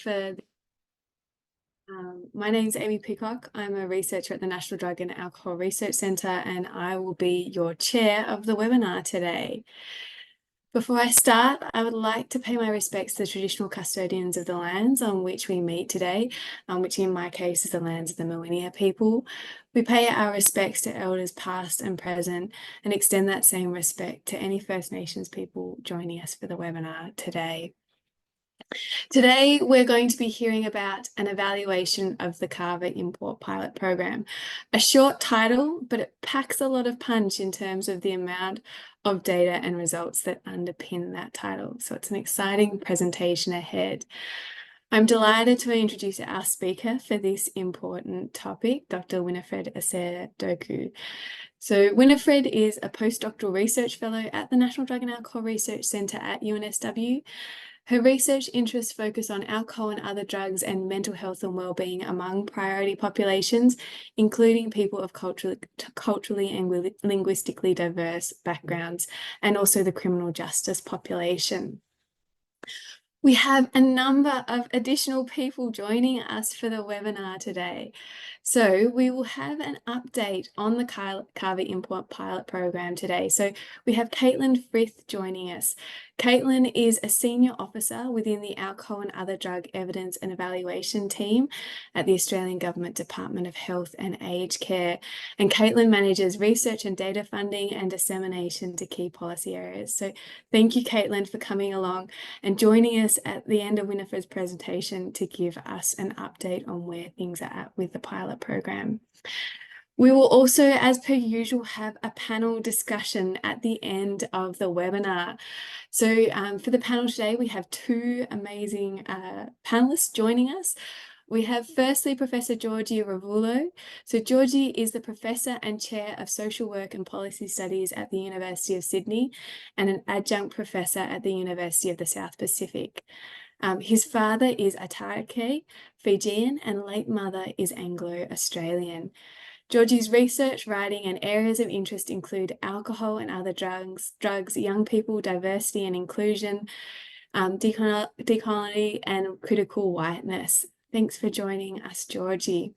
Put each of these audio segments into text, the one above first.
for my name's Amy Peacock. I'm a researcher at the National Drug and Alcohol Research Centre, and I will be your chair of the webinar today. Before I start, I would like to pay my respects to the traditional custodians of the lands on which we meet today, which in my case is the lands of the Mowinia people. We pay our respects to elders past and present and extend that same respect to any First Nations people joining us for the webinar today. Today, we're going to be hearing about an evaluation of the Kava import pilot program. A short title, but it packs a lot of punch in terms of the amount of data and results that underpin that title. So it's an exciting presentation ahead. I'm delighted to introduce our speaker for this important topic, Dr. Winifred Asare-Doku. So Winifred is a Postdoctoral Research Fellow at the National Drug and Alcohol Research Centre at UNSW. Her research interests focus on alcohol and other drugs and mental health and wellbeing among priority populations, including people of culturally and linguistically diverse backgrounds, and also the criminal justice population. We have a number of additional people joining us for the webinar today. So we will have an update on the Kava import pilot program today. So we have Caitlin Frith joining us. Caitlin is a senior officer within the Alcohol and Other Drug Evidence and Evaluation team at the Australian Government Department of Health and Aged Care. And Caitlin manages research and data funding and dissemination to key policy areas. So thank you, Caitlin, for coming along and joining us at the end of Winifred's presentation to give us an update on where things are at with the pilot program. We will also, as per usual, have a panel discussion at the end of the webinar. So for the panel today, we have two amazing panelists joining us. We have firstly Professor Georgie Ravulo. So Georgie is the Professor and Chair of Social Work and Policy Studies at the University of Sydney and an Adjunct Professor at the University of the South Pacific. His father is Atarake, Fijian, and late mother is Anglo-Australian. Georgie's research, writing, and areas of interest include alcohol and other drugs, young people, diversity and inclusion, decolony, and critical whiteness. Thanks for joining us, Georgie.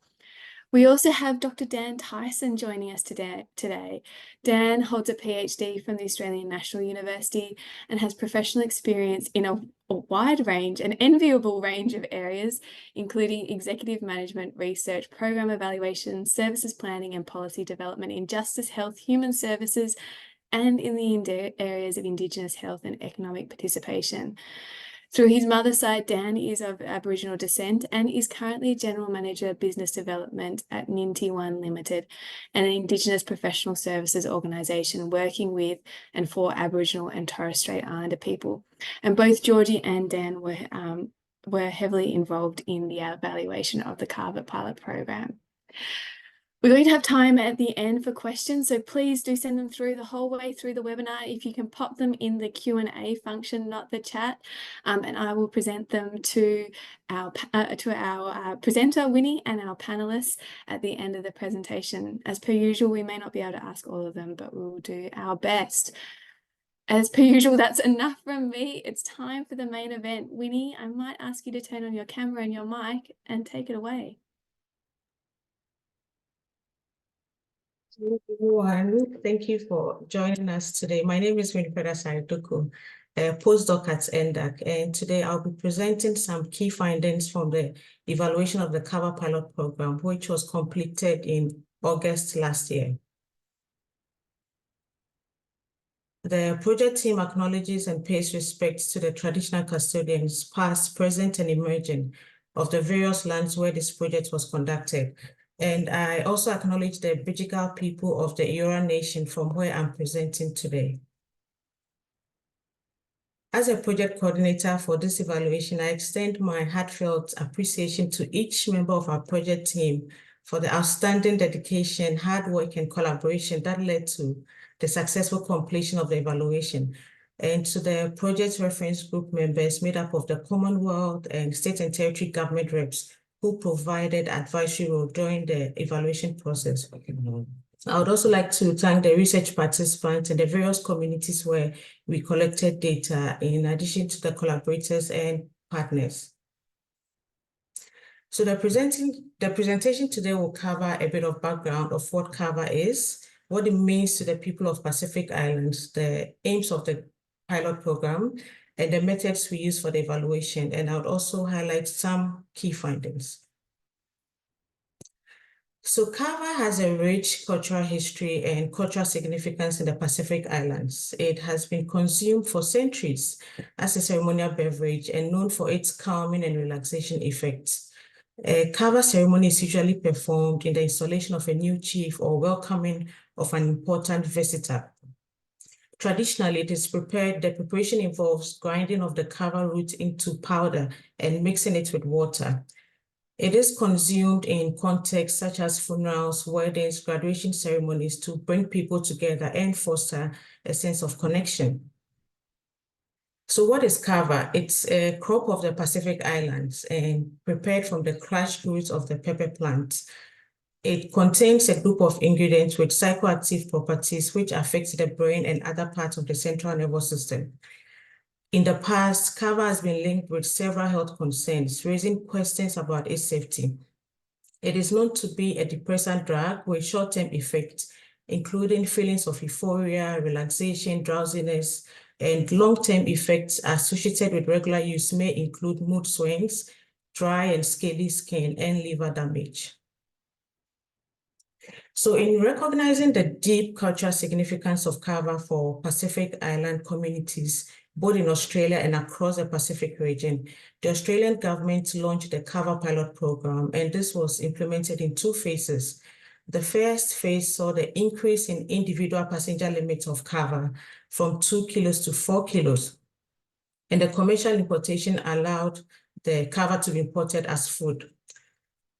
We also have Dr. Dan Tyson joining us today. Dan holds a PhD from the Australian National University and has professional experience in a wide range, an enviable range of areas, including executive management, research, program evaluation, services planning and policy development in justice, health, human services, and in the areas of Indigenous health and economic participation. Through his mother's side, Dan is of Aboriginal descent and is currently General Manager of Business Development at Ninty One Limited, an Indigenous professional services organisation working with and for Aboriginal and Torres Strait Islander people. And both Georgie and Dan were heavily involved in the evaluation of the Kava pilot program. We're going to have time at the end for questions, so please do send them through the whole way through the webinar. If you can pop them in the Q&A function, not the chat, and I will present them to our presenter, Winnie, and our panelists at the end of the presentation. As per usual, we may not be able to ask all of them, but we will do our best. As per usual, that's enough from me. It's time for the main event. Winnie, I might ask you to turn on your camera and your mic and take it away. Hello, everyone. Thank you for joining us today. My name is Winifred Asare-Doku, a postdoc at NDAC, and today I'll be presenting some key findings from the evaluation of the Kava pilot program, which was completed in August last year. The project team acknowledges and pays respect to the traditional custodians, past, present, and emerging, of the various lands where this project was conducted. And I also acknowledge the Bijigal people of the Eora Nation from where I'm presenting today. As a project coordinator for this evaluation, I extend my heartfelt appreciation to each member of our project team for the outstanding dedication, hard work, and collaboration that led to the successful completion of the evaluation, and to the project reference group members made up of the Commonwealth and state and territory government reps who provided advisory role during the evaluation process. I would also like to thank the research participants and the various communities where we collected data, in addition to the collaborators and partners. So the presentation today will cover a bit of background of what Kava is, what it means to the people of Pacific Islands, the aims of the pilot program, and the methods we use for the evaluation. And I would also highlight some key findings. So Kava has a rich cultural history and cultural significance in the Pacific Islands. It has been consumed for centuries as a ceremonial beverage and known for its calming and relaxation effects. A Kava ceremony is usually performed in the installation of a new chief or welcoming of an important visitor. Traditionally, the preparation involves grinding of the Kava root into powder and mixing it with water. It is consumed in contexts such as funerals, weddings, graduation ceremonies to bring people together and foster a sense of connection. So what is Kava? It's a crop of the Pacific Islands and prepared from the crushed roots of the pepper plant. It contains a group of ingredients with psychoactive properties which affect the brain and other parts of the central nervous system. In the past, Kava has been linked with several health concerns, raising questions about its safety. It is known to be a depressant drug with short-term effects, including feelings of euphoria, relaxation, drowsiness, and long-term effects associated with regular use may include mood swings, dry and scaly skin, and liver damage. So in recognizing the deep cultural significance of Kava for Pacific Island communities, both in Australia and across the Pacific region, the Australian government launched the Kava pilot program, and this was implemented in 2 phases. The first phase saw the increase in individual passenger limits of Kava from 2 kilos to 4 kilos, and the commercial importation allowed the Kava to be imported as food.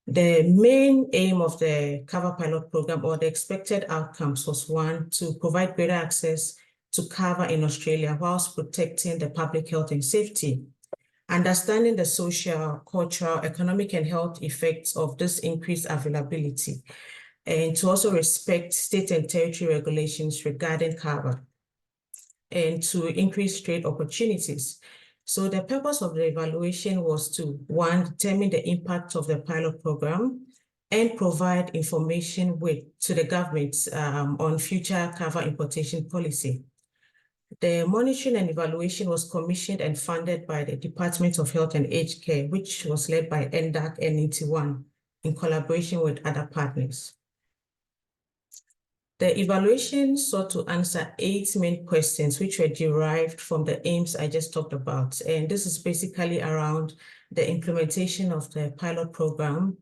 The main aim of the Kava pilot program, or the expected outcomes, was 1, to provide greater access to Kava in Australia whilst protecting the public health and safety, understanding the social, cultural, economic, and health effects of this increased availability, and to also respect state and territory regulations regarding Kava, and to increase trade opportunities. So the purpose of the evaluation was to, 1, determine the impact of the pilot program and provide information to the government on future Kava importation policy. The monitoring and evaluation was commissioned and funded by the Department of Health and Aged Care, which was led by NDAC and NT1 in collaboration with other partners. The evaluation sought to answer 8 main questions, which were derived from the aims I just talked about. And this is basically around the implementation of the pilot program,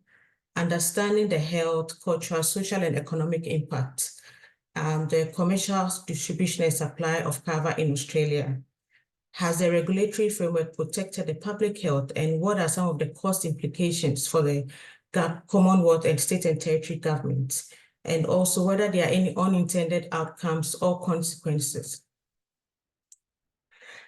understanding the health, cultural, social, and economic impact, the commercial distribution and supply of Kava in Australia. Has the regulatory framework protected the public health, and what are some of the cost implications for the Commonwealth and state and territory governments? And also whether there are any unintended outcomes or consequences.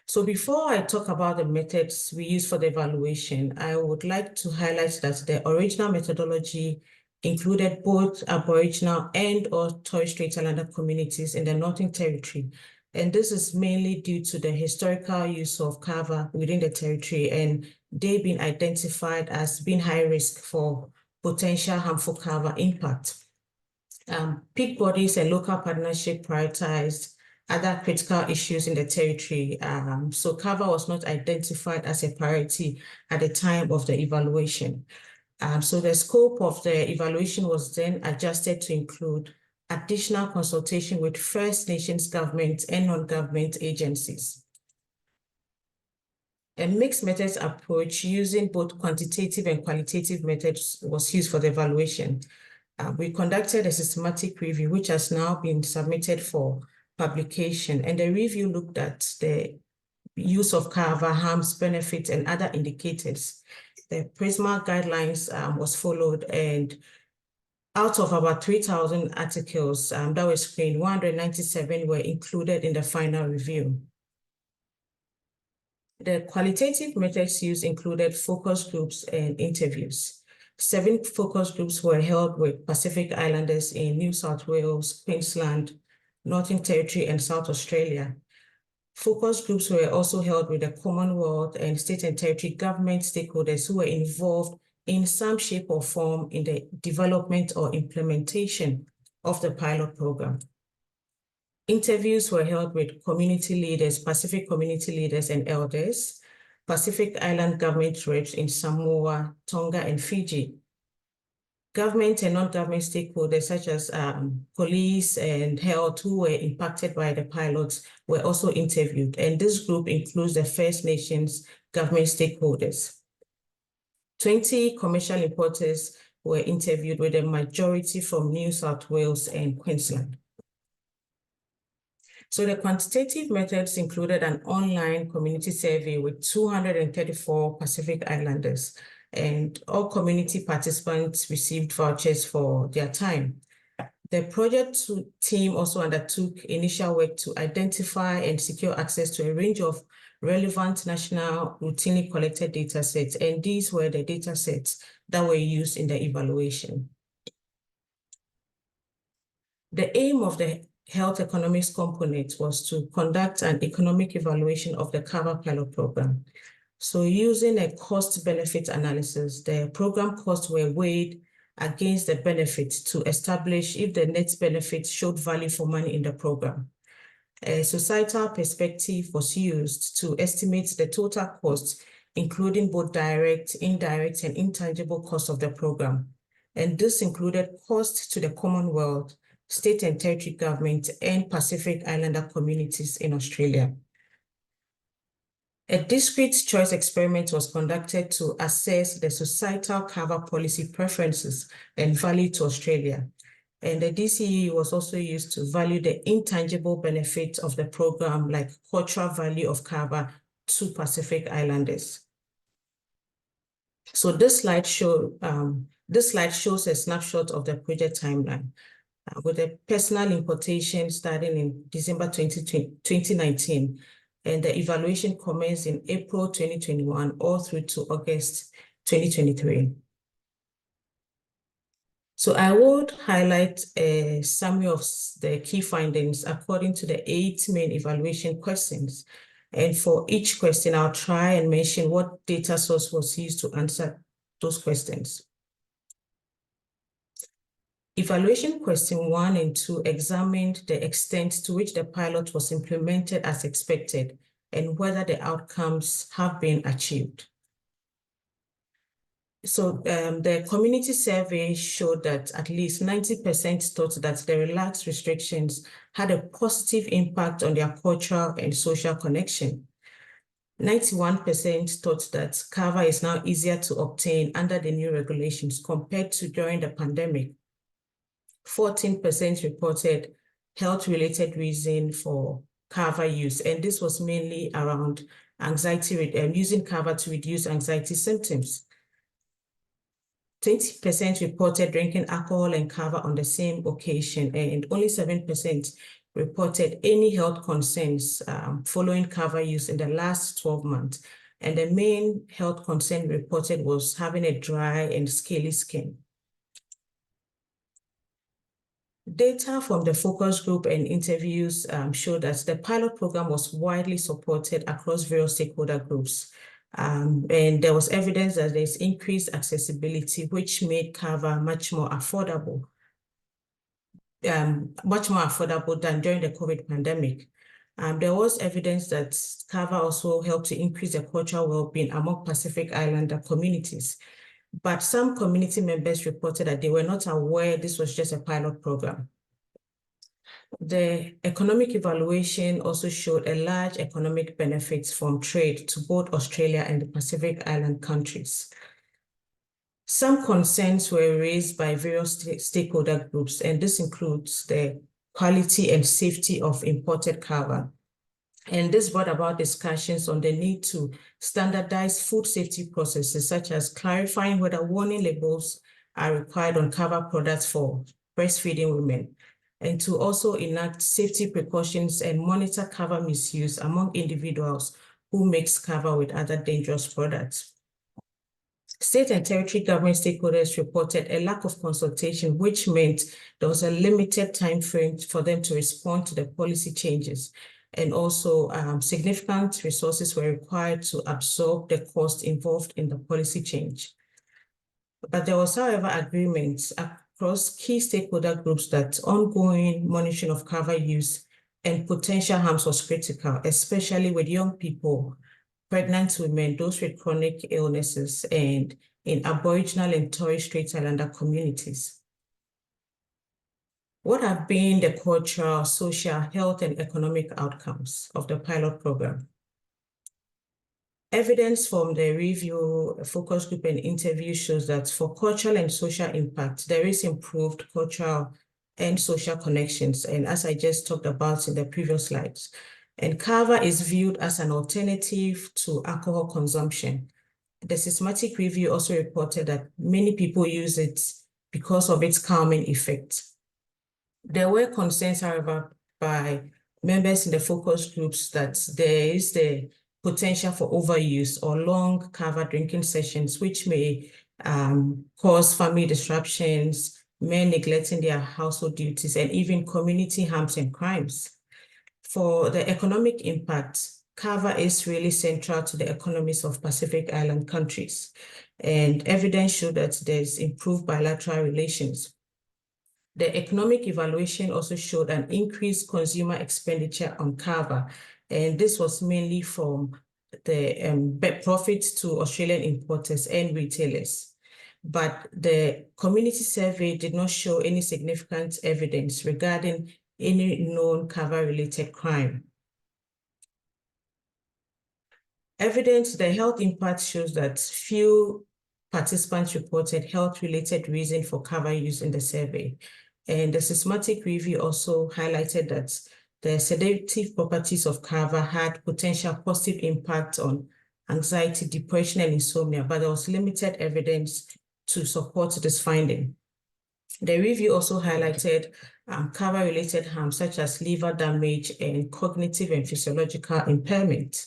So before I talk about the methods we use for the evaluation, I would like to highlight that the original methodology included both Aboriginal and or Torres Strait Islander communities in the Northern Territory. And this is mainly due to the historical use of Kava within the territory, and they being identified as being high risk for potential harmful Kava impact. Peak bodies and local partnership prioritized other critical issues in the territory. So Kava was not identified as a priority at the time of the evaluation. So the scope of the evaluation was then adjusted to include additional consultation with First Nations government and non-government agencies. A mixed methods approach using both quantitative and qualitative methods was used for the evaluation. We conducted a systematic review, which has now been submitted for publication, and the review looked at the use of Kava, harms, benefits, and other indicators. The PRISMA guidelines was followed, and out of about 3,000 articles that were screened, 197 were included in the final review. The qualitative methods used included focus groups and interviews. 7 focus groups were held with Pacific Islanders in New South Wales, Queensland, Northern Territory, and South Australia. Focus groups were also held with the Commonwealth and state and territory government stakeholders who were involved in some shape or form in the development or implementation of the pilot program. Interviews were held with community leaders, Pacific community leaders and elders, Pacific Island government reps in Samoa, Tonga, and Fiji. Government and non-government stakeholders such as police and health who were impacted by the pilots were also interviewed. And this group includes the First Nations government stakeholders. 20 commercial importers were interviewed, with a majority from New South Wales and Queensland. So the quantitative methods included an online community survey with 234 Pacific Islanders, and all community participants received vouchers for their time. The project team also undertook initial work to identify and secure access to a range of relevant national routinely collected data sets, and these were the data sets that were used in the evaluation. The aim of the health economics component was to conduct an economic evaluation of the Kava pilot program. So using a cost-benefit analysis, the program costs were weighed against the benefits to establish if the net benefit showed value for money in the program. A societal perspective was used to estimate the total costs, including both direct, indirect, and intangible costs of the program. And this included costs to the Commonwealth, state and territory government, and Pacific Islander communities in Australia. A discrete choice experiment was conducted to assess the societal Kava policy preferences and value to Australia. And the DCE was also used to value the intangible benefits of the program, like cultural value of Kava to Pacific Islanders. So this slide shows a snapshot of the project timeline. With the personal importation starting in December 2019, and the evaluation commenced in April 2021 all through to August 2023. So I would highlight a summary of the key findings according to the 8 main evaluation questions. And for each question, I'll try and mention what data source was used to answer those questions. Evaluation question 1 and 2 examined the extent to which the pilot was implemented as expected and whether the outcomes have been achieved. So the community survey showed that at least 90% thought that the relaxed restrictions had a positive impact on their cultural and social connection. 91% thought that Kava is now easier to obtain under the new regulations compared to during the pandemic. 14% reported health-related reason for Kava use, and this was mainly around anxiety, using Kava to reduce anxiety symptoms. 20% reported drinking alcohol and Kava on the same occasion, and only 7% reported any health concerns following Kava use in the last 12 months. And the main health concern reported was having a dry and scaly skin. Data from the focus group and interviews showed that the pilot program was widely supported across various stakeholder groups. And there was evidence that there's increased accessibility, which made Kava much more affordable than during the COVID pandemic. There was evidence that Kava also helped to increase the cultural well-being among Pacific Islander communities. But some community members reported that they were not aware this was just a pilot program. The economic evaluation also showed a large economic benefits from trade to both Australia and the Pacific Island countries. Some concerns were raised by various stakeholder groups, and this includes the quality and safety of imported Kava. And this brought about discussions on the need to standardize food safety processes, such as clarifying whether warning labels are required on Kava products for breastfeeding women, and to also enact safety precautions and monitor Kava misuse among individuals who mix Kava with other dangerous products. State and territory government stakeholders reported a lack of consultation, which meant there was a limited time frame for them to respond to the policy changes. And also significant resources were required to absorb the cost involved in the policy change. But there was, however, agreement across key stakeholder groups that ongoing monitoring of Kava use and potential harms was critical, especially with young people, pregnant women, those with chronic illnesses, and in Aboriginal and Torres Strait Islander communities. What have been the cultural, social, health, and economic outcomes of the pilot program? Evidence from the review, focus group, and interview shows that for cultural and social impact, there is improved cultural and social connections, and as I just talked about in the previous slides. And Kava is viewed as an alternative to alcohol consumption. The systematic review also reported that many people use it because of its calming effect. There were concerns, however, by members in the focus groups that there is the potential for overuse or long Kava drinking sessions, which may cause family disruptions, men neglecting their household duties, and even community harms and crimes. For the economic impact, Kava is really central to the economies of Pacific Island countries, and evidence showed that there's improved bilateral relations. The economic evaluation also showed an increased consumer expenditure on Kava, and this was mainly from the profits to Australian importers and retailers. But the community survey did not show any significant evidence regarding any known Kava-related crime. Evidence, the health impact shows that few participants reported health-related reason for Kava use in the survey. And the systematic review also highlighted that the sedative properties of Kava had potential positive impact on anxiety, depression, and insomnia, but there was limited evidence to support this finding. The review also highlighted Kava-related harms such as liver damage and cognitive and physiological impairment.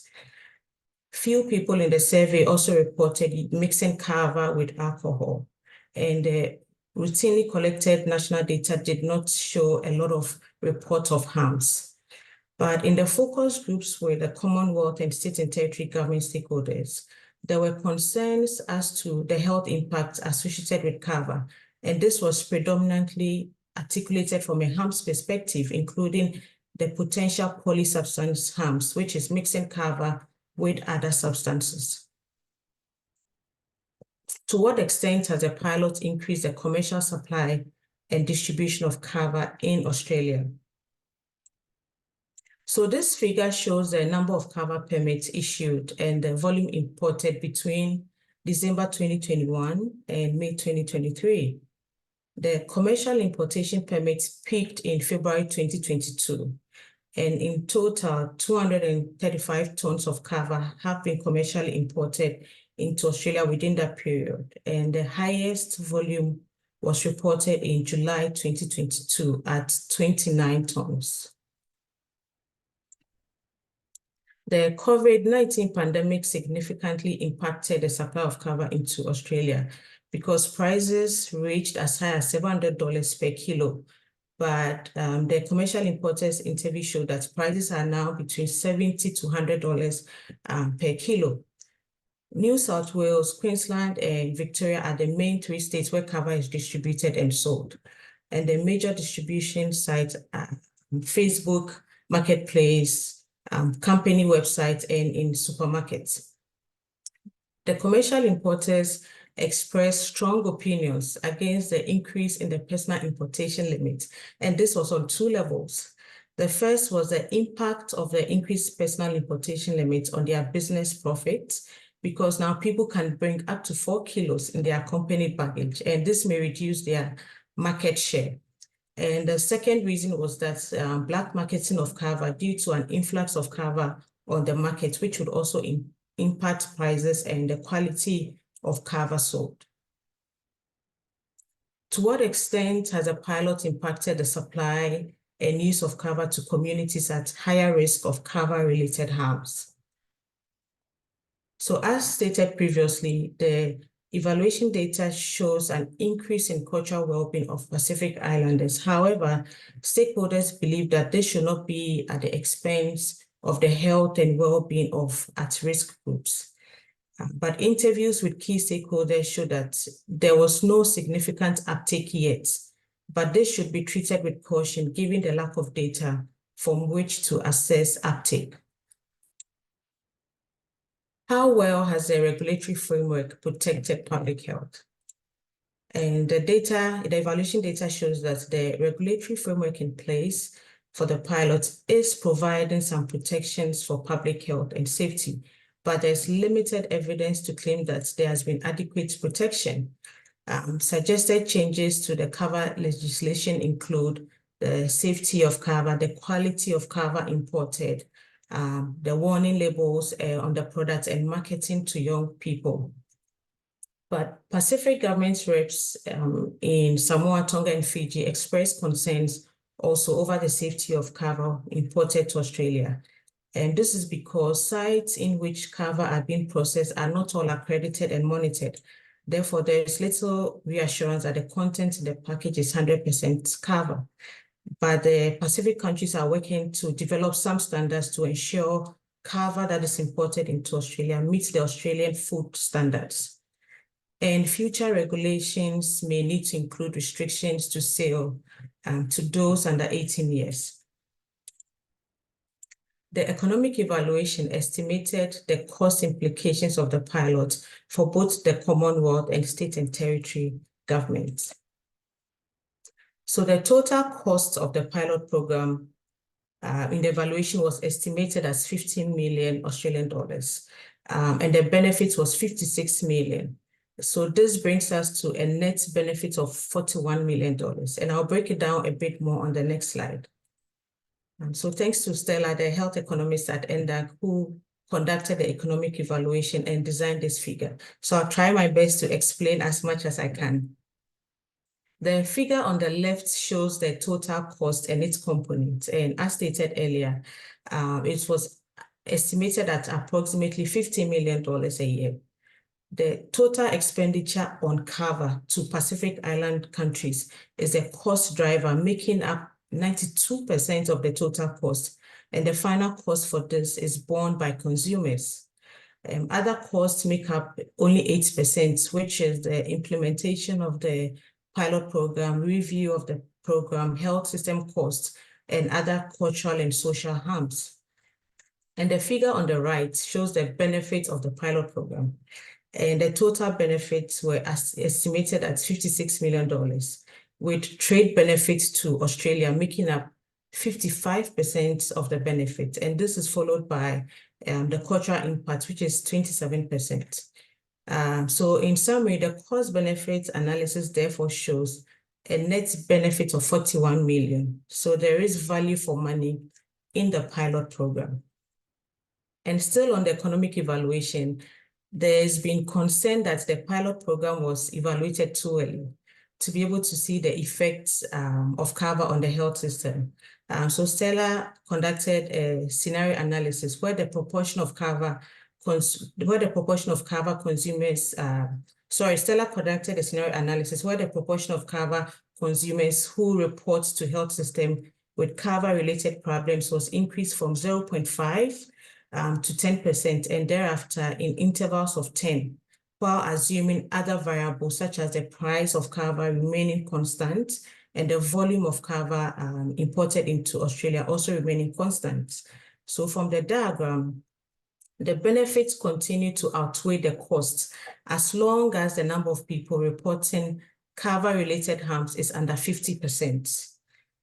Few people in the survey also reported mixing Kava with alcohol, and the routinely collected national data did not show a lot of reports of harms. But in the focus groups with the Commonwealth and state and territory government stakeholders, there were concerns as to the health impacts associated with Kava, and this was predominantly articulated from a harms perspective, including the potential polysubstance harms, which is mixing Kava with other substances. To what extent has the pilot increased the commercial supply and distribution of Kava in Australia? So this figure shows the number of Kava permits issued and the volume imported between December 2021 and May 2023. The commercial importation permits peaked in February 2022. And in total, 235 tons of Kava have been commercially imported into Australia within that period. And the highest volume was reported in July 2022 at 29 tons. The COVID-19 pandemic significantly impacted the supply of Kava into Australia because prices reached as high as $700 per kilo. But the commercial importers interview showed that prices are now between $70 to $100 per kilo. New South Wales, Queensland, and Victoria are the main three states where Kava is distributed and sold. And the major distribution sites are Facebook, Marketplace, company websites, and in supermarkets. The commercial importers expressed strong opinions against the increase in the personal importation limit, and this was on two levels. The first was the impact of the increased personal importation limit on their business profits, because now people can bring up to 4 kilos in their accompanied baggage, and this may reduce their market share. And the second reason was that black marketing of Kava due to an influx of Kava on the market, which would also impact prices and the quality of Kava sold. To what extent has a pilot impacted the supply and use of Kava to communities at higher risk of Kava-related harms? So as stated previously, the evaluation data shows an increase in cultural well-being of Pacific Islanders. However, stakeholders believe that this should not be at the expense of the health and well-being of at-risk groups. But interviews with key stakeholders showed that there was no significant uptake yet, but this should be treated with caution given the lack of data from which to assess uptake. How well has the regulatory framework protected public health? And the evaluation data shows that the regulatory framework in place for the pilot is providing some protections for public health and safety, but there's limited evidence to claim that there has been adequate protection. Suggested changes to the Kava legislation include the safety of Kava, the quality of Kava imported, the warning labels on the products, and marketing to young people. But Pacific government reps in Samoa, Tonga, and Fiji expressed concerns also over the safety of Kava imported to Australia. And this is because sites in which Kava are being processed are not all accredited and monitored. Therefore, there is little reassurance that the content in the package is 100% Kava. But the Pacific countries are working to develop some standards to ensure Kava that is imported into Australia meets the Australian food standards. And future regulations may need to include restrictions to sale to those under 18 years. The economic evaluation estimated the cost implications of the pilot for both the Commonwealth and state and territory governments. So the total cost of the pilot program in the evaluation was estimated as 15 million Australian dollars, and the benefit was 56 million. So this brings us to a net benefit of $41 million. And I'll break it down a bit more on the next slide. So thanks to Stella, the health economist at NDAC, who conducted the economic evaluation and designed this figure. So I'll try my best to explain as much as I can. The figure on the left shows the total cost and its components. And as stated earlier, it was estimated at approximately $50 million a year. The total expenditure on Kava to Pacific Island countries is a cost driver, making up 92% of the total cost. And the final cost for this is borne by consumers. Other costs make up only 8%, which is the implementation of the pilot program, review of the program, health system costs, and other cultural and social harms. And the figure on the right shows the benefits of the pilot program. And the total benefits were estimated at $56 million, with trade benefits to Australia making up 55% of the benefit. And this is followed by the cultural impact, which is 27%. So in summary, the cost-benefit analysis therefore shows a net benefit of 41 million. So there is value for money in the pilot program. And still on the economic evaluation, there's been concern that the pilot program was evaluated too early to be able to see the effects of Kava on the health system. So Stella conducted a scenario analysis where the proportion of Kava consumers, Stella conducted a scenario analysis where the proportion of Kava consumers who report to health system with Kava-related problems was increased from 0.5 to 10%, and thereafter in intervals of 10, while assuming other variables such as the price of Kava remaining constant and the volume of Kava imported into Australia also remaining constant. So from the diagram, the benefits continue to outweigh the costs as long as the number of people reporting Kava-related harms is under 50%.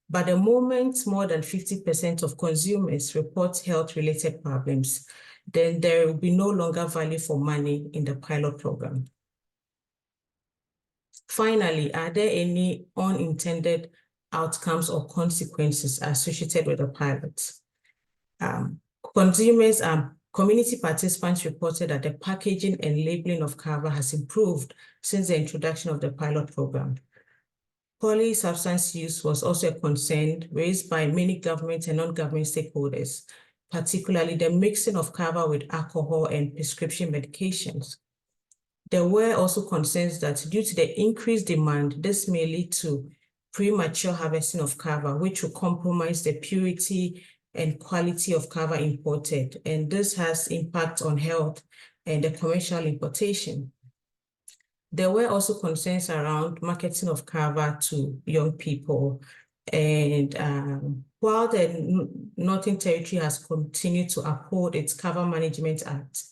But the moment more than 50% of consumers report health-related problems, then there will be no longer value for money in the pilot program. Finally, are there any unintended outcomes or consequences associated with the pilot? Consumers and community participants reported that the packaging and labeling of Kava has improved since the introduction of the pilot program. Polysubstance use was also a concern raised by many government and non-government stakeholders, particularly the mixing of Kava with alcohol and prescription medications. There were also concerns that due to the increased demand, this may lead to premature harvesting of Kava, which will compromise the purity and quality of Kava imported. And this has impact on health and the commercial importation. There were also concerns around marketing of Kava to young people. And while the Northern Territory has continued to uphold its Kava Management Act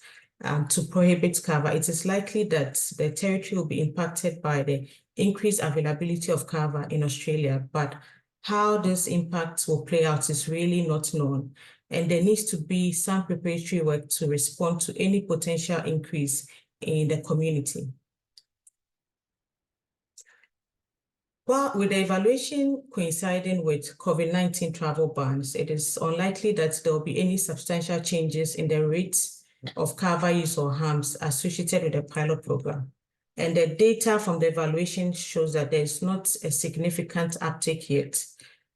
to prohibit Kava, it is likely that the territory will be impacted by the increased availability of Kava in Australia. But how this impact will play out is really not known. And there needs to be some preparatory work to respond to any potential increase in the community. Well, with the evaluation coinciding with COVID-19 travel bans, it is unlikely that there will be any substantial changes in the rates of Kava use or harms associated with the pilot program. And the data from the evaluation shows that there is not a significant uptake yet.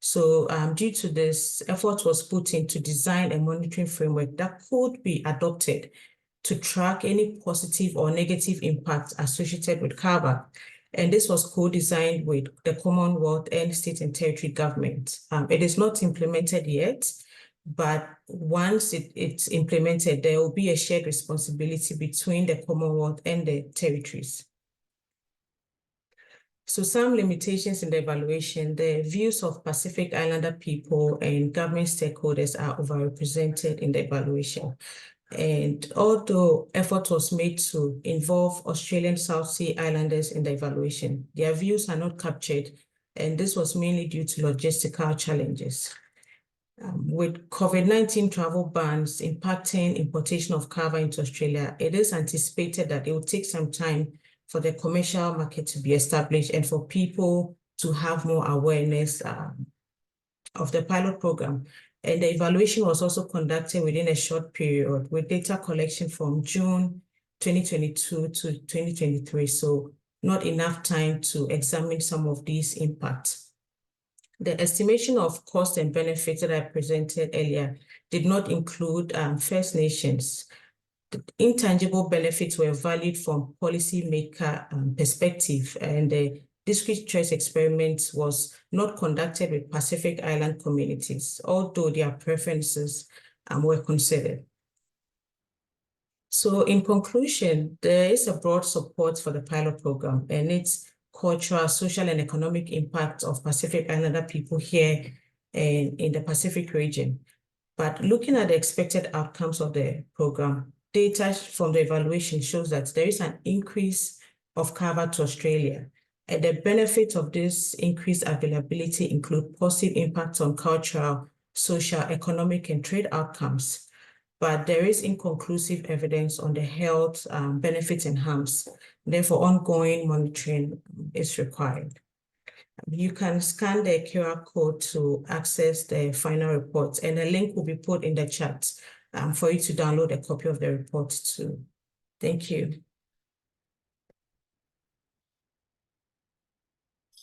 So due to this, effort was put in to design a monitoring framework that could be adopted to track any positive or negative impact associated with Kava. And this was co-designed with the Commonwealth and state and territory government. It is not implemented yet, but once it's implemented, there will be a shared responsibility between the Commonwealth and the territories. So some limitations in the evaluation: the views of Pacific Islander people and government stakeholders are overrepresented in the evaluation. And although effort was made to involve Australian South Sea Islanders in the evaluation, their views are not captured, and this was mainly due to logistical challenges. With COVID-19 travel bans impacting importation of Kava into Australia, it is anticipated that it will take some time for the commercial market to be established and for people to have more awareness of the pilot program. And the evaluation was also conducted within a short period with data collection from June 2022 to 2023. So not enough time to examine some of these impacts. The estimation of cost and benefits that I presented earlier did not include First Nations. The intangible benefits were valued from policymaker perspective, and the discrete choice experiment was not conducted with Pacific Island communities, although their preferences were considered. So in conclusion, there is a broad support for the pilot program and its cultural, social, and economic impact of Pacific Islander people here and in the Pacific region. But looking at the expected outcomes of the program, data from the evaluation shows that there is an increase of Kava to Australia. And the benefits of this increased availability include positive impacts on cultural, social, economic, and trade outcomes. But there is inconclusive evidence on the health benefits and harms. Therefore, ongoing monitoring is required. You can scan the QR code to access the final report, and a link will be put in the chat for you to download a copy of the report too. Thank you.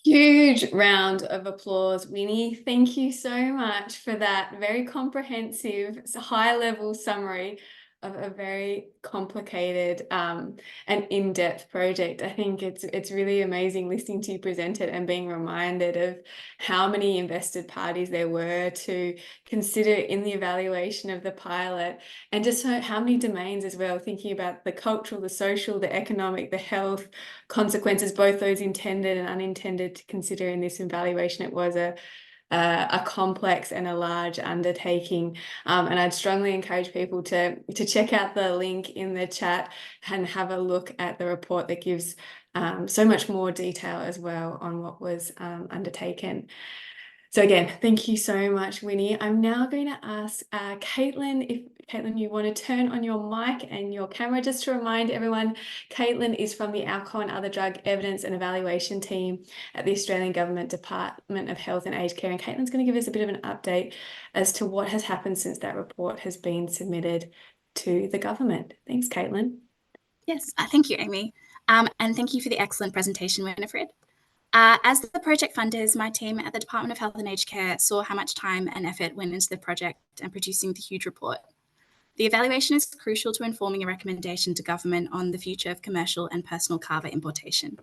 Huge round of applause, Winnie. Thank you so much for that very comprehensive, high-level summary of a very complicated and in-depth project. I think it's really amazing listening to you present it and being reminded of how many invested parties there were to consider in the evaluation of the pilot, and just how many domains as well, thinking about the cultural, the social, the economic, the health consequences, both those intended and unintended to consider in this evaluation. It was a complex and a large undertaking, and I'd strongly encourage people to check out the link in the chat and have a look at the report that gives so much more detail as well on what was undertaken. So again, thank you so much, Winnie. I'm now going to ask Caitlin, if Caitlin, you want to turn on your mic and your camera. Just to remind everyone, Caitlin is from the Alcohol and Other Drug Evidence and Evaluation team at the Australian Government Department of Health and Aged Care. And Caitlin's going to give us a bit of an update as to what has happened since that report has been submitted to the government. Thanks, Caitlin. Yes, thank you, Amy. And thank you for the excellent presentation, Winifred. As the project funders, my team at the Department of Health and Aged Care saw how much time and effort went into the project and producing the huge report. The evaluation is crucial to informing a recommendation to government on the future of commercial and personal Kava importation.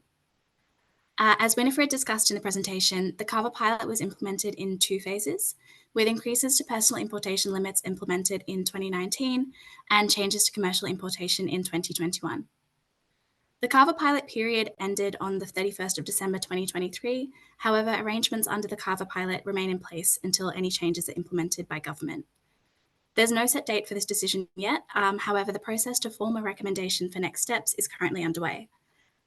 As Winifred discussed in the presentation, the Kava pilot was implemented in 2 phases, with increases to personal importation limits implemented in 2019 and changes to commercial importation in 2021. The Kava pilot period ended on the 31st of December 2023. However, arrangements under the Kava pilot remain in place until any changes are implemented by government. There's no set date for this decision yet. However, the process to form a recommendation for next steps is currently underway.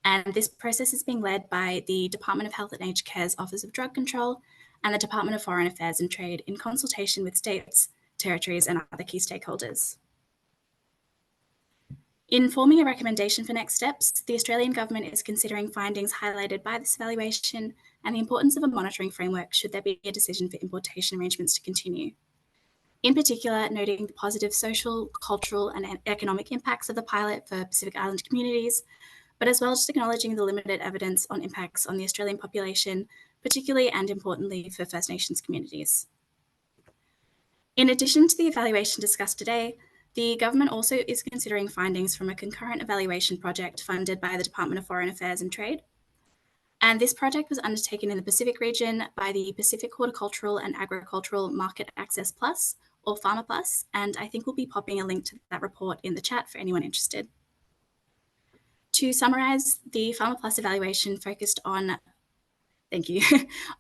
And this process is being led by the Department of Health and Aged Care's Office of Drug Control and the Department of Foreign Affairs and Trade in consultation with states, territories, and other key stakeholders. In forming a recommendation for next steps, the Australian government is considering findings highlighted by this evaluation and the importance of a monitoring framework should there be a decision for importation arrangements to continue. In particular, noting the positive social, cultural, and economic impacts of the pilot for Pacific Island communities, but as well as acknowledging the limited evidence on impacts on the Australian population, particularly and importantly for First Nations communities. In addition to the evaluation discussed today, the government also is considering findings from a concurrent evaluation project funded by the Department of Foreign Affairs and Trade. And this project was undertaken in the Pacific region by the Pacific Horticultural and Agricultural Market Access Plus, or Farmer Plus, and I think we'll be popping a link to that report in the chat for anyone interested. To summarize, the Farmer Plus evaluation focused on, thank you,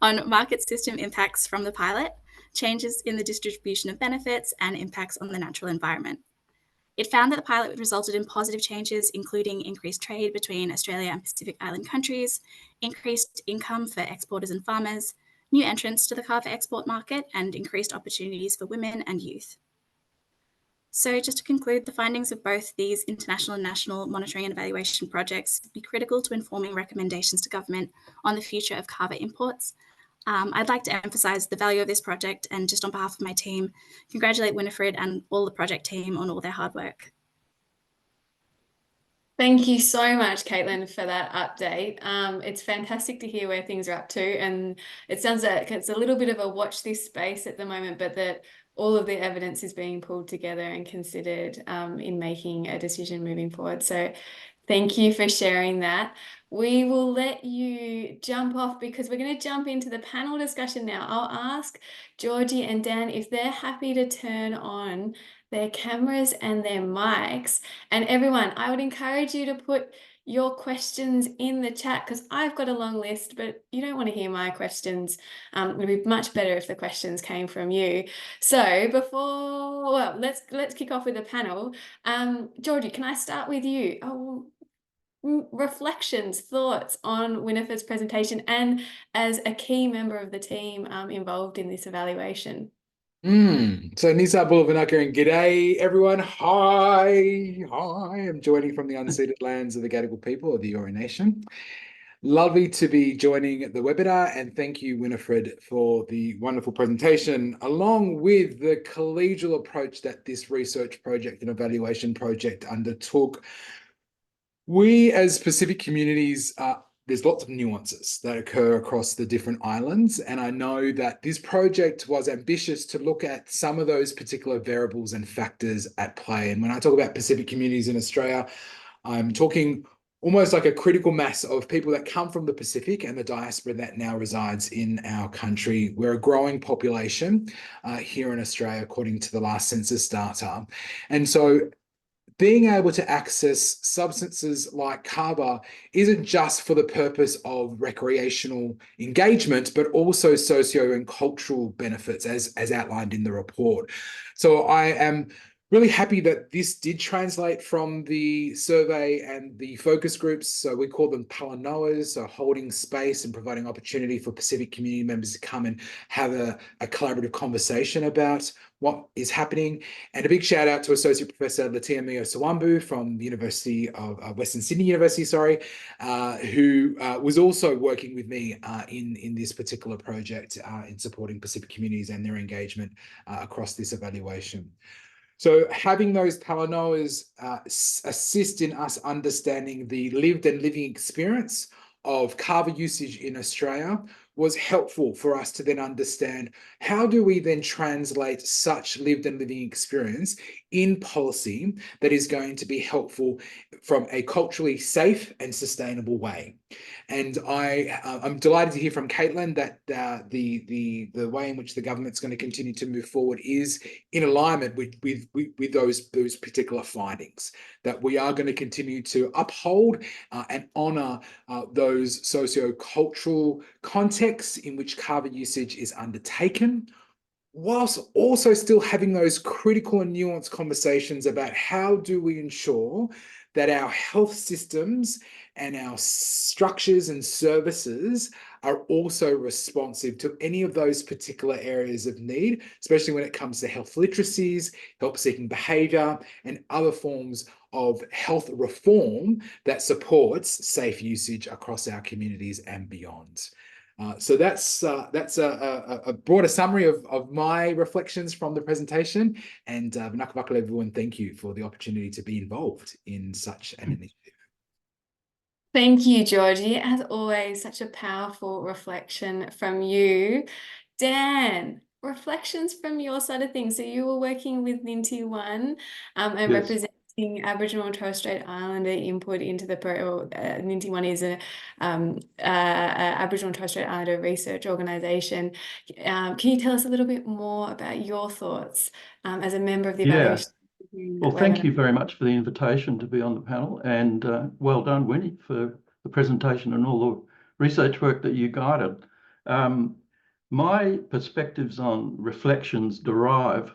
on market system impacts from the pilot, changes in the distribution of benefits, and impacts on the natural environment. It found that the pilot resulted in positive changes, including increased trade between Australia and Pacific Island countries, increased income for exporters and farmers, new entrants to the Kava export market, and increased opportunities for women and youth. So just to conclude, the findings of both these international and national monitoring and evaluation projects be critical to informing recommendations to government on the future of Kava imports. I'd like to emphasise the value of this project and just on behalf of my team, congratulate Winifred and all the project team on all their hard work. Thank you so much, Caitlin, for that update. It's fantastic to hear where things are up to, and it sounds like it's a little bit of a watch this space at the moment, but that all of the evidence is being pulled together and considered in making a decision moving forward. So thank you for sharing that. We will let you jump off because we're going to jump into the panel discussion now. I'll ask Georgie and Dan if they're happy to turn on their cameras and their mics. And everyone, I would encourage you to put your questions in the chat because I've got a long list, but you don't want to hear my questions. It would be much better if the questions came from you. So let's kick off with the panel. Georgie, can I start with you? Reflections, thoughts on Winifred's presentation and as a key member of the team involved in this evaluation. So Nisa Bulavanaka and g'day everyone. Hi. I'm joining from the unceded lands of the Gadigal people of the Eora Nation. Lovely to be joining the webinar and thank you, Winifred, for the wonderful presentation, along with the collegial approach that this research project and evaluation project undertook. We as Pacific communities, there's lots of nuances that occur across the different islands. And I know that this project was ambitious to look at some of those particular variables and factors at play. And when I talk about Pacific communities in Australia, I'm talking almost like a critical mass of people that come from the Pacific and the diaspora that now resides in our country. We're a growing population here in Australia, according to the last census data. And so being able to access substances like Kava isn't just for the purpose of recreational engagement, but also socio and cultural benefits as outlined in the report. So I am really happy that this did translate from the survey and the focus groups. So we call them Palanoas, so holding space and providing opportunity for Pacific community members to come and have a collaborative conversation about what is happening. And a big shout out to Associate Professor Latiamio Sawambu from the University of Western Sydney University, who was also working with me in this particular project in supporting Pacific communities and their engagement across this evaluation. So having those Palanoas assist in us understanding the lived and living experience of Kava usage in Australia was helpful for us to then understand how do we then translate such lived and living experience in policy that is going to be helpful from a culturally safe and sustainable way. And I'm delighted to hear from Caitlin that the way in which the government's going to continue to move forward is in alignment with those particular findings, that we are going to continue to uphold and honour those socio-cultural contexts in which Kava usage is undertaken, whilst also still having those critical and nuanced conversations about how do we ensure that our health systems and our structures and services are also responsive to any of those particular areas of need, especially when it comes to health literacies, help-seeking behaviour, and other forms of health reform that supports safe usage across our communities and beyond. So that's a broader summary of my reflections from the presentation. And Vinaka everyone, thank you for the opportunity to be involved in such an initiative. Thank you, Georgie. As always, such a powerful reflection from you. Dan, reflections from your side of things. So you were working with NINTI1 and Yes. representing Aboriginal and Torres Strait Islander input into the NINTI1 is a Aboriginal and Torres Strait Islander research organisation. Can you tell us a little bit more about your thoughts as a member of the evaluation? Well, thank you very much for the invitation to be on the panel, and well done, Winnie, for the presentation and all the research work that you guided. My perspectives on reflections derive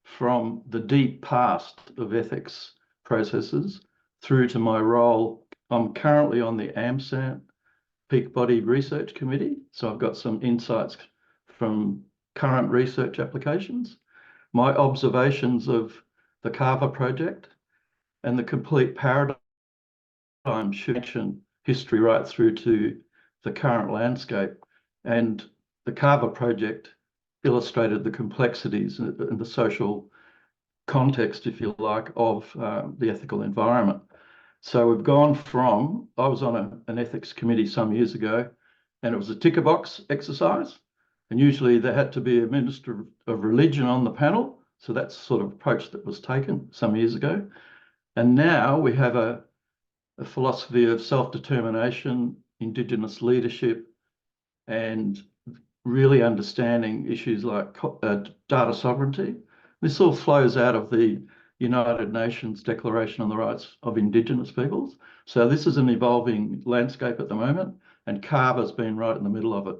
from the deep past of ethics processes through to my role. I'm currently on the AMSANT Peak Body Research Committee, so I've got some insights from current research applications, my observations of the Kava project, and the complete paradigm shift history right through to the current landscape. And the Kava project illustrated the complexities and the social context, if you like, of the ethical environment. So we've gone from, I was on an ethics committee some years ago, and it was a ticker box exercise. And usually there had to be a minister of religion on the panel. So that's the sort of approach that was taken some years ago. And now we have a philosophy of self-determination, Indigenous leadership, and really understanding issues like data sovereignty. This all flows out of the United Nations Declaration on the Rights of Indigenous Peoples. So this is an evolving landscape at the moment, and Kava's been right in the middle of it.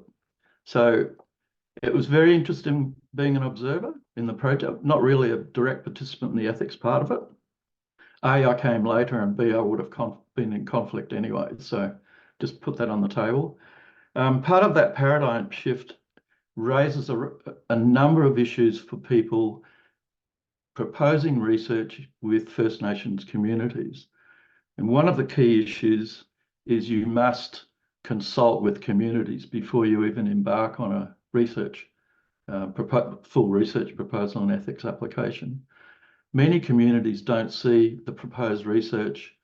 So it was very interesting being an observer in the project, not really a direct participant in the ethics part of it. A, I came later, and B, I would have been in conflict anyway. So just put that on the table. Part of that paradigm shift raises a number of issues for people proposing research with First Nations communities. And one of the key issues is you must consult with communities before you even embark on a research, full research proposal and ethics application. Many communities don't see the proposed research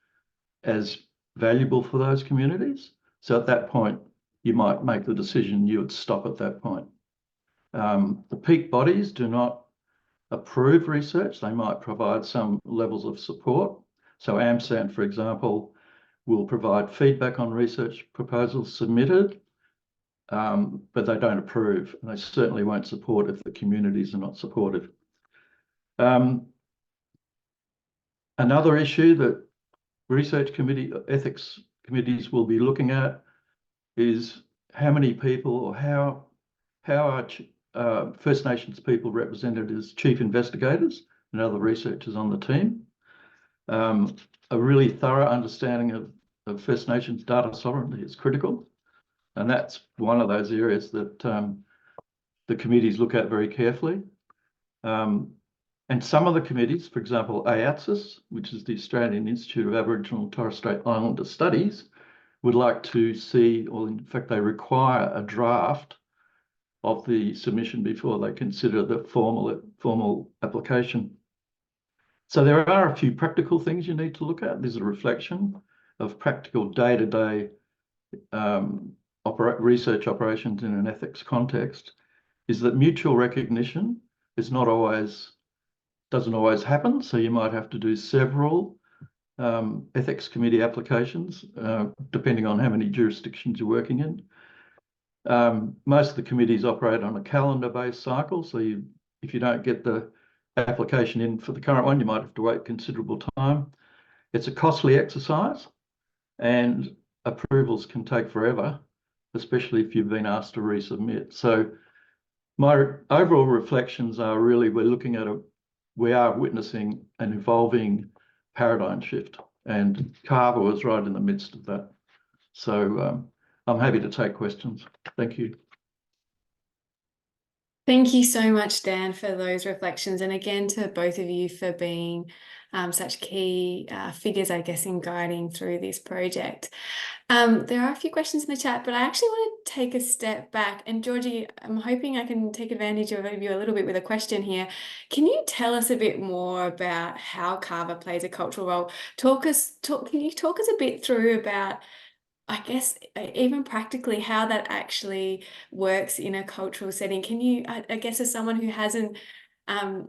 as valuable for those communities. So at that point, you might make the decision you would stop at that point. The peak bodies do not approve research. They might provide some levels of support. So AMSANT, for example, will provide feedback on research proposals submitted, but they don't approve. And they certainly won't support if the communities are not supportive. Another issue that research committee ethics committees will be looking at is how many people, or how are First Nations people represented as chief investigators and other researchers on the team. A really thorough understanding of First Nations data sovereignty is critical. And that's one of those areas that the committees look at very carefully. And some of the committees, for example, AATSIS, which is the Australian Institute of Aboriginal and Torres Strait Islander Studies, would like to see, or in fact, they require a draft of the submission before they consider the formal application. So there are a few practical things you need to look at. There's a reflection of practical day-to-day research operations in an ethics context is that mutual recognition is not always, doesn't always happen. So you might have to do several ethics committee applications, depending on how many jurisdictions you're working in. Most of the committees operate on a calendar-based cycle. So if you don't get the application in for the current one, you might have to wait considerable time. It's a costly exercise and approvals can take forever, especially if you've been asked to resubmit. So my overall reflections are really, we are witnessing an evolving paradigm shift, and Kava was right in the midst of that. So I'm happy to take questions. Thank you. Thank you so much, Dan, for those reflections. And again, to both of you for being such key figures, I guess, in guiding through this project. There are a few questions in the chat, but I actually want to take a step back. And Georgie, I'm hoping I can take advantage of you a little bit with a question here. Can you tell us a bit more about how Kava plays a cultural role? Can you talk us a bit through about, I guess, even practically how that actually works in a cultural setting? Can you, I guess, as someone who hasn't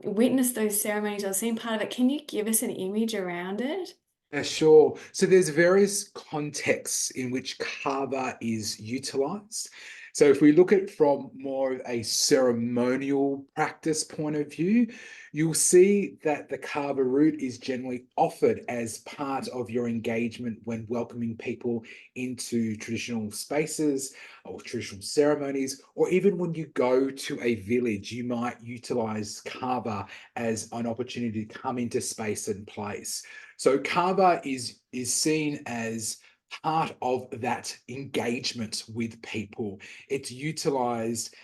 witnessed those ceremonies or seen part of it, can you give us an image around it? Yeah, sure. So there's various contexts in which Kava is utilized. So if we look at from more of a ceremonial practice point of view, you'll see that the Kava route is generally offered as part of your engagement when welcoming people into traditional spaces or traditional ceremonies, or even when you go to a village, you might utilize Kava as an opportunity to come into space and place. So Kava is seen as part of that engagement with people. It's utilized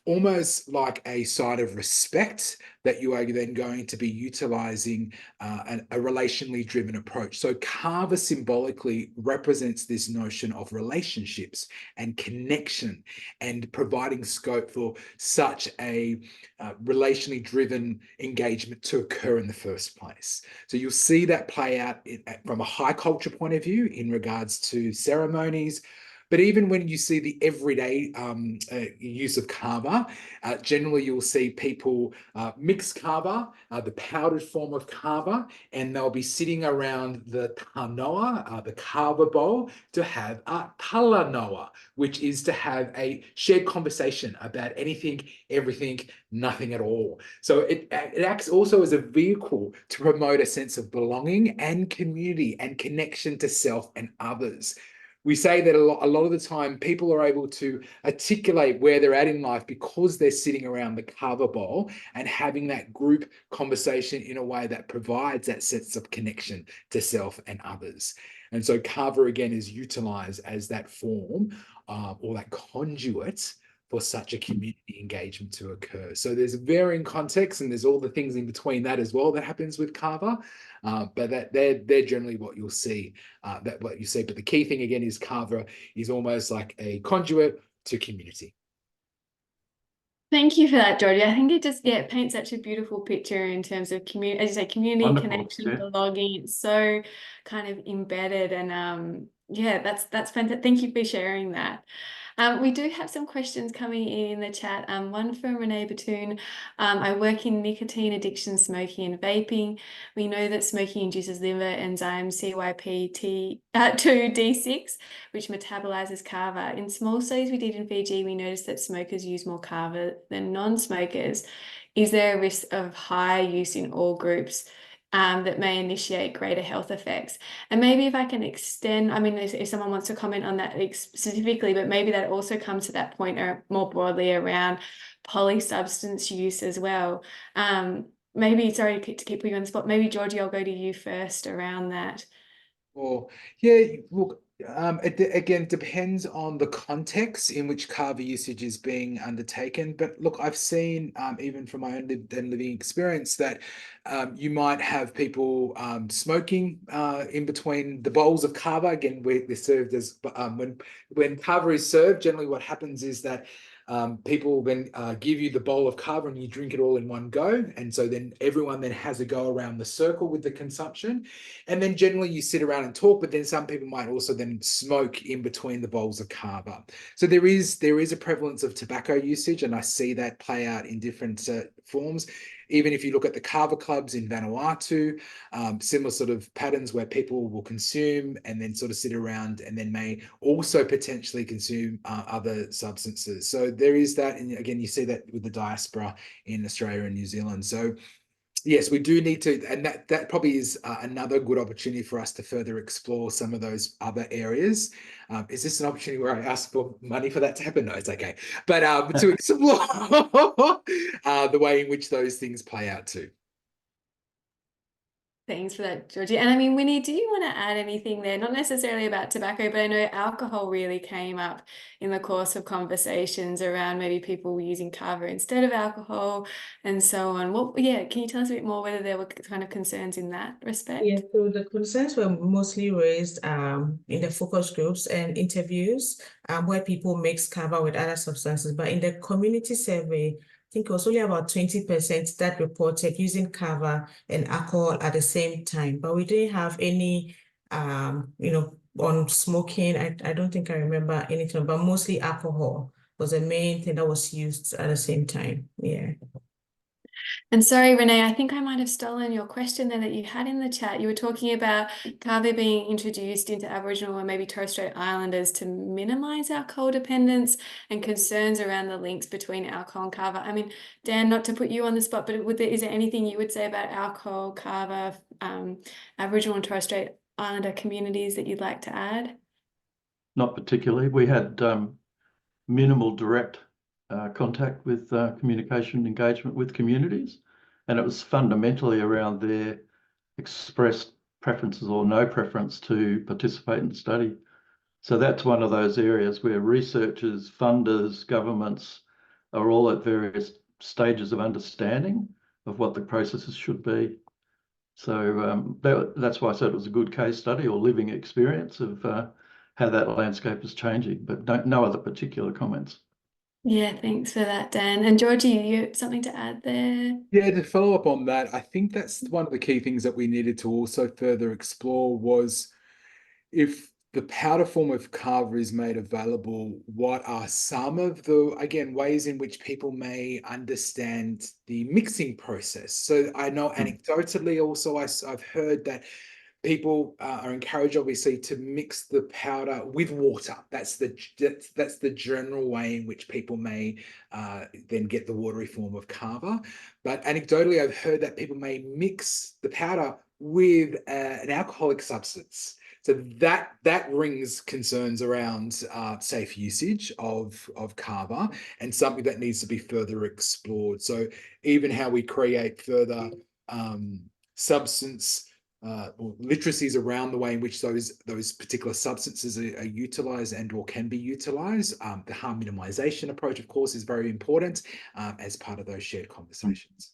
almost like a sign of respect that you are then going to be utilizing a relationally driven approach. So Kava symbolically represents this notion of relationships and connection and providing scope for such a relationally driven engagement to occur in the first place. So you'll see that play out from a high culture point of view in regards to ceremonies. But even when you see the everyday use of Kava, generally you'll see people mix Kava, the powdered form of Kava, and they'll be sitting around the tanoa, the Kava bowl, to have a talanoa, which is to have a shared conversation about anything, everything, nothing at all. So it acts also as a vehicle to promote a sense of belonging and community and connection to self and others. We say that a lot of the time people are able to articulate where they're at in life because they're sitting around the Kava bowl and having that group conversation in a way that provides that sense of connection to self and others. And so Kava again is utilized as that form or that conduit for such a community engagement to occur. So there's varying contexts and there's all the things in between that as well that happens with Kava. But they're generally what you'll see, But the key thing again is Kava is almost like a conduit to community. Thank you for that, Georgie. I think it just paints such a beautiful picture in terms of community, as you say, community, Wonderful, connection, yeah. belonging. It's so kind of embedded, and that's fantastic. Thank you for sharing that. We do have some questions coming in the chat. One from Renee Batoon. I work in nicotine addiction, smoking and vaping. We know that smoking induces liver enzyme CYP2D6, which metabolizes Kava. In small studies we did in Fiji, we noticed that smokers use more Kava than non-smokers. Is there a risk of high use in all groups that may initiate greater health effects? And maybe if I can extend, I mean, if someone wants to comment on that specifically, but maybe that also comes to that point more broadly around polysubstance use as well. Maybe, sorry to keep putting you on the spot, maybe Georgie, I'll go to you first around that. Well, yeah, look, it again depends on the context in which Kava usage is being undertaken. But look, I've seen even from my own living experience that you might have people smoking in between the bowls of Kava. Again, we're served as when Kava is served. Generally, what happens is that people then give you the bowl of kava and you drink it all in one go. And so then everyone then has a go around the circle with the consumption. And then generally you sit around and talk, but then some people might also then smoke in between the bowls of kava. So there is a prevalence of tobacco usage, and I see that play out in different forms. Even if you look at the kava clubs in Vanuatu, similar sort of patterns where people will consume and then sort of sit around and then may also potentially consume other substances. So there is that. And again, you see that with the diaspora in Australia and New Zealand. So yes, we do need to, and that probably is another good opportunity for us to further explore some of those other areas. Is this an opportunity where I ask for money for that to happen? No, it's okay. But to explore the way in which those things play out too. Thanks for that, Georgie. And I mean, Winnie, do you want to add anything there? Not necessarily about tobacco, but I know alcohol really came up in the course of conversations around maybe people using kava instead of alcohol and so on. Can you tell us a bit more whether there were kind of concerns in that respect? Yeah, so the concerns were mostly raised in the focus groups and interviews where people mix kava with other substances. But in the community survey, I think it was only about 20% that reported using kava and alcohol at the same time. But we didn't have any, on smoking. I don't think I remember anything, but mostly alcohol was the main thing that was used at the same time. Yeah. And sorry, Renee, I think I might have stolen your question there that you had in the chat. You were talking about kava being introduced into Aboriginal or maybe Torres Strait Islanders to minimise alcohol dependence and concerns around the links between alcohol and kava. I mean, Dan, not to put you on the spot, but is there anything you would say about alcohol, kava, Aboriginal and Torres Strait Islander communities that you'd like to add? Not particularly. We had minimal direct contact with communication engagement with communities, and it was fundamentally around their expressed preferences or no preference to participate in the study. So that's one of those areas where researchers, funders, governments are all at various stages of understanding of what the processes should be. So that's why I said it was a good case study or living experience of how that landscape is changing, but no other particular comments. Yeah, thanks for that, Dan. And Georgie, you have something to add there? Yeah, to follow up on that, I think that's one of the key things that we needed to also further explore was if the powder form of kava is made available, what are some of the, again, ways in which people may understand the mixing process? So I know anecdotally also I've heard that people are encouraged, obviously, to mix the powder with water. That's the general way in which people may then get the watery form of kava. But anecdotally, I've heard that people may mix the powder with an alcoholic substance. So that rings concerns around safe usage of kava and something that needs to be further explored. So even how we create further substance or literacies around the way in which those particular substances are utilized and or can be utilized. The harm minimization approach, of course, is very important as part of those shared conversations.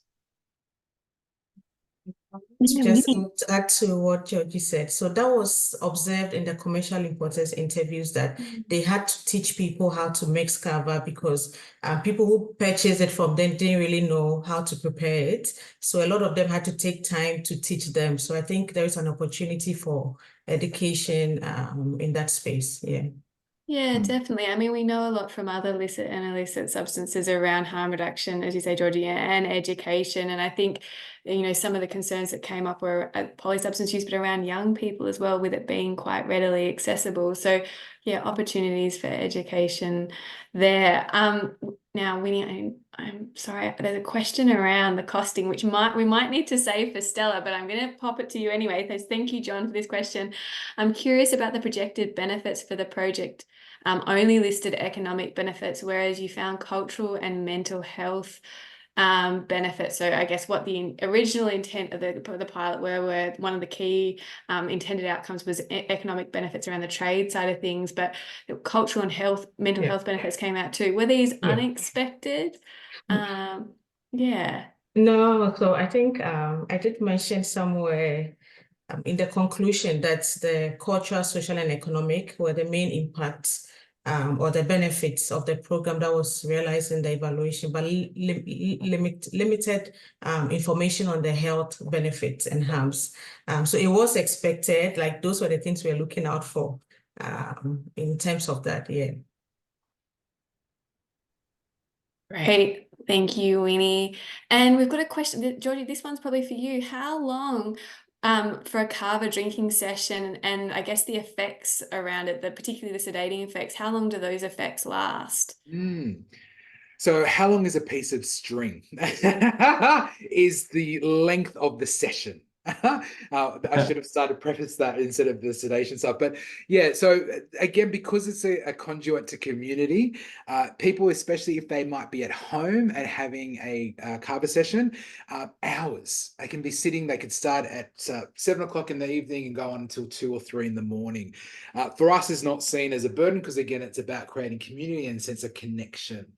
Just to add to what Georgie said, so that was observed in the commercial importers interviews that they had to teach people how to mix kava because people who purchased it from them didn't really know how to prepare it. So a lot of them had to take time to teach them. So I think there is an opportunity for education in that space. Yeah. Yeah, definitely. I mean, we know a lot from other illicit and illicit substances around harm reduction, as you say, Georgie, and education. And I think, some of the concerns that came up were polysubstance use, but around young people as well, with it being quite readily accessible. So, yeah, opportunities for education there. Now, Winnie, I'm sorry, there's a question around the costing, which we might need to save for Stella, but I'm going to pop it to you anyway. So thank you, John, for this question. I'm curious about the projected benefits for the project. Only listed economic benefits, whereas you found cultural and mental health benefits. So I guess what the original intent of the pilot were one of the key intended outcomes was economic benefits around the trade side of things, but cultural and mental health benefits came out too. Were these unexpected? Yeah. No, so I think I did mention somewhere in the conclusion that the cultural, social, and economic were the main impacts or the benefits of the program that was realized in the evaluation, but limited information on the health benefits and harms. So it was expected, like those were the things we're looking out for in terms of that, yeah. Great. Thank you, Winnie. And we've got a question, Georgie, this one's probably for you. How long for a Kava drinking session, and I guess the effects around it, particularly the sedating effects, how long do those effects last? So how long is a piece of string? Is the length of the session. I should have started preface that instead of the sedation stuff. But yeah, so again, because it's a conduit to community, people, especially if they might be at home and having a Kava session, hours. They can be sitting, they could start at 7 o'clock in the evening and go on until 2 or 3 in the morning. For us, it's not seen as a burden because again, it's about creating community and a sense of connection.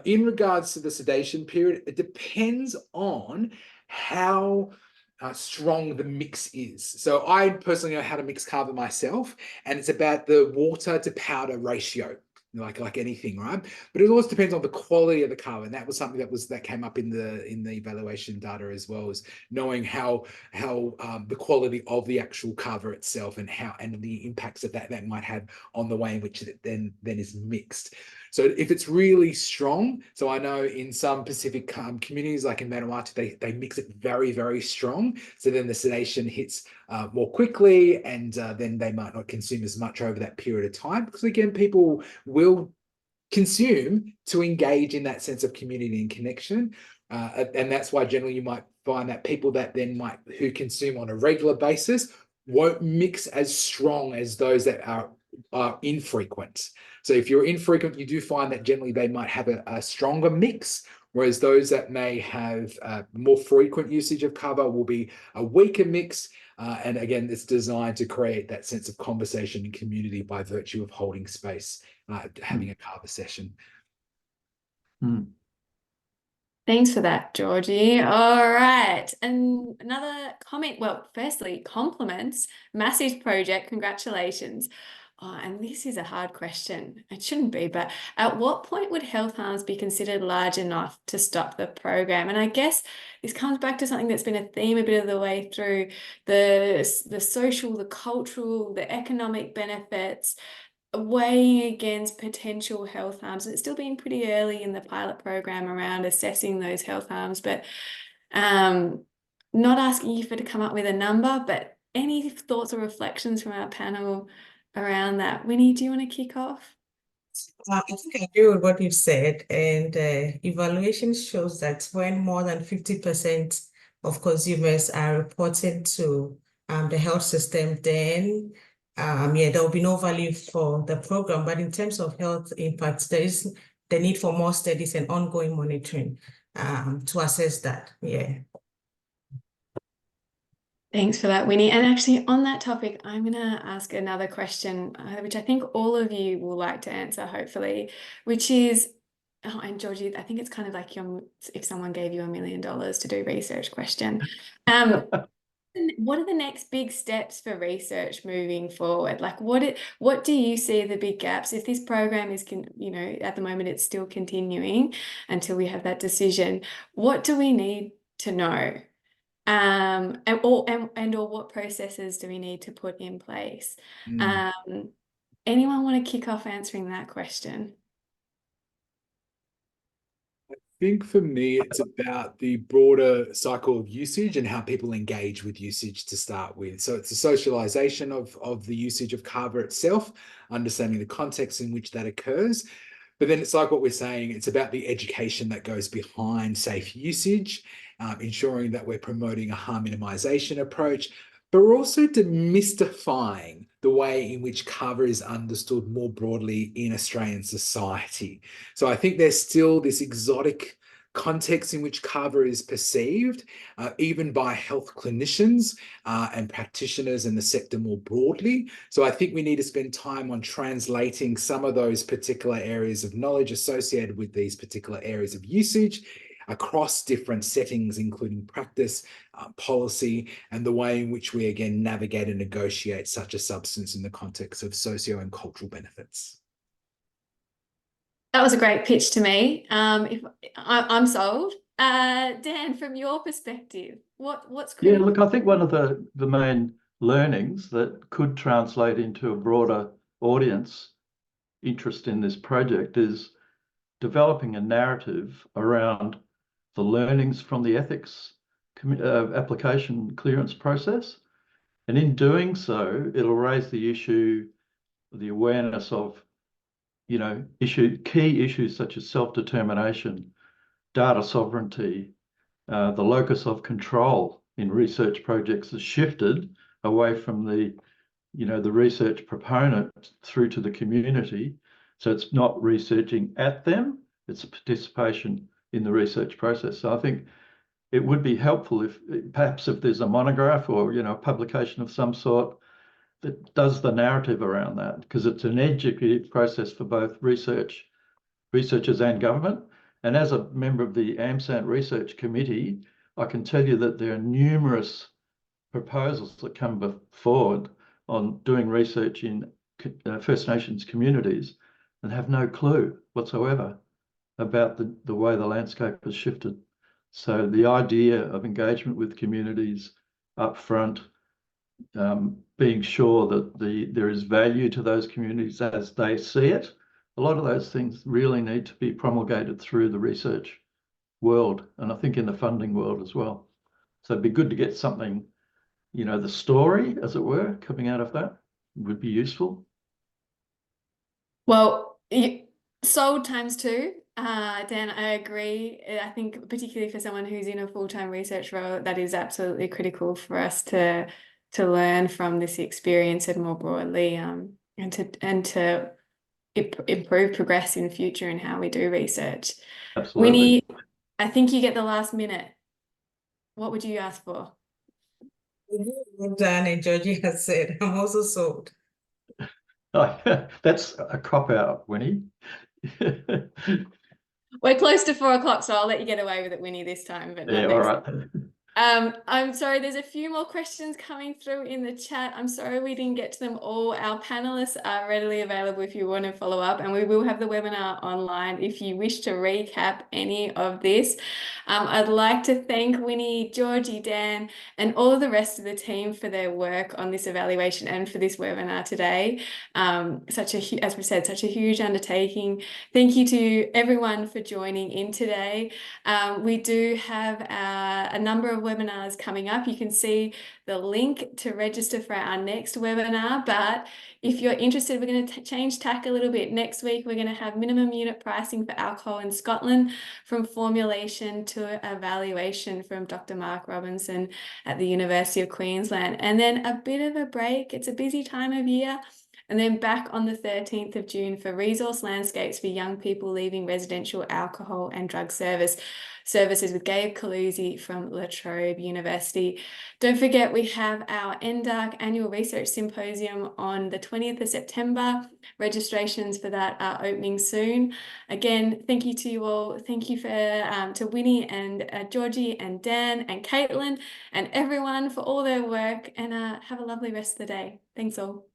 In regards to the sedation period, it depends on how strong the mix is. So I personally know how to mix Kava myself, and it's about the water to powder ratio, like anything, right? But it always depends on the quality of the Kava, and that was something that came up in the evaluation data as well, as knowing how the quality of the actual Kava itself and the impacts that might have on the way in which it then is mixed. So if it's really strong, so I know in some Pacific communities, like in Vanuatu, they mix it very, very strong. So then the sedation hits more quickly, and then they might not consume as much over that period of time. Because again, people will consume to engage in that sense of community and connection. And that's why generally you might find that people that then who consume on a regular basis won't mix as strong as those that are infrequent. So if you're infrequent, you do find that generally they might have a stronger mix, whereas those that may have more frequent usage of Kava will be a weaker mix. And again, it's designed to create that sense of conversation and community by virtue of holding space, having a Kava session. Thanks for that, Georgie. All right. And another comment. Well, firstly, compliments. Massive project. Congratulations. Oh, and this is a hard question. It shouldn't be, but at what point would health harms be considered large enough to stop the program? And I guess this comes back to something that's been a theme a bit of the way through, the social, the cultural, the economic benefits, weighing against potential health harms. And it's still been pretty early in the pilot program around assessing those health harms, but not asking you to come up with a number, but any thoughts or reflections from our panel around that? Winnie, do you want to kick off? I think I agree with what you've said, and evaluation shows that when more than 50% of consumers are reporting to the health system, then there will be no value for the program. But in terms of health impacts, there is the need for more studies and ongoing monitoring to assess that. Yeah. Thanks for that, Winnie. And actually, on that topic, I'm going to ask another question, which I think all of you will like to answer, hopefully, which is, oh, and Georgie, I think it's kind of like if someone gave you $1 million to do research question. What are the next big steps for research moving forward? Like, what do you see the big gaps? If this program is, at the moment it's still continuing until we have that decision, what do we need to know? Or what processes do we need to put in place? Anyone want to kick off answering that question? I think for me, it's about the broader cycle of usage and how people engage with usage to start with. So it's the socialization of the usage of Kava itself, understanding the context in which that occurs. But then it's like what we're saying, it's about the education that goes behind safe usage, ensuring that we're promoting a harm minimization approach, but we're also demystifying the way in which Kava is understood more broadly in Australian society. So I think there's still this exotic context in which Kava is perceived, even by health clinicians and practitioners in the sector more broadly. So I think we need to spend time on translating some of those particular areas of knowledge associated with these particular areas of usage across different settings, including practice, policy, and the way in which we, again, navigate and negotiate such a substance in the context of socio and cultural benefits. That was a great pitch to me. I'm sold. Dan, from your perspective, what's Yeah, critical? look, I think one of the main learnings that could translate into a broader audience interest in this project is developing a narrative around the learnings from the ethics application clearance process. And in doing so, it'll raise the issue, the awareness of, key issues such as self-determination, data sovereignty, the locus of control in research projects has shifted away from the research proponent through to the community. So it's not researching at them, it's a participation in the research process. So I think it would be helpful if perhaps if there's a monograph or, a publication of some sort that does the narrative around that, because it's an educative process for both researchers and government. And as a member of the AMSANT Research Committee, I can tell you that there are numerous proposals that come forward on doing research in First Nations communities and have no clue whatsoever about the way the landscape has shifted. So the idea of engagement with communities up front, being sure that there is value to those communities as they see it, a lot of those things really need to be promulgated through the research world, and I think in the funding world as well. So it'd be good to get something, the story, as it were, coming out of that would be useful. Well, sold times two. Dan, I agree. I think particularly for someone who's in a full-time research role, that is absolutely critical for us to learn from this experience and more broadly, and to improve, progress in future in how we do research. Absolutely. Winnie, I think you get the last minute. What would you ask for? Well done, and Georgie has said, I'm also sold. That's a cop-out, Winnie. We're close to 4 o'clock, so I'll let you get away with it, Winnie, this time, but not Yeah, next. all right. I'm sorry, there's a few more questions coming through in the chat. I'm sorry we didn't get to them all. Our panelists are readily available if you want to follow up, and we will have the webinar online if you wish to recap any of this. I'd like to thank Winnie, Georgie, Dan, and all of the rest of the team for their work on this evaluation and for this webinar today. As we said, such a huge undertaking. Thank you to everyone for joining in today. We do have a number of webinars coming up. You can see the link to register for our next webinar, but if you're interested, we're going to change tack a little bit. Next week, we're going to have minimum unit pricing for alcohol in Scotland, from formulation to evaluation, from Dr. Mark Robinson at the University of Queensland. And then a bit of a break. It's a busy time of year. And then back on the 13th of June for resource landscapes for young people leaving residential alcohol and drug services with Gabe Calusi from La Trobe University. Don't forget, we have our NDARC annual research symposium on the 20th of September. Registrations for that are opening soon. Again, thank you to you all. Thank you to Winnie and Georgie and Dan and Caitlin and everyone for all their work, and have a lovely rest of the day. Thanks all.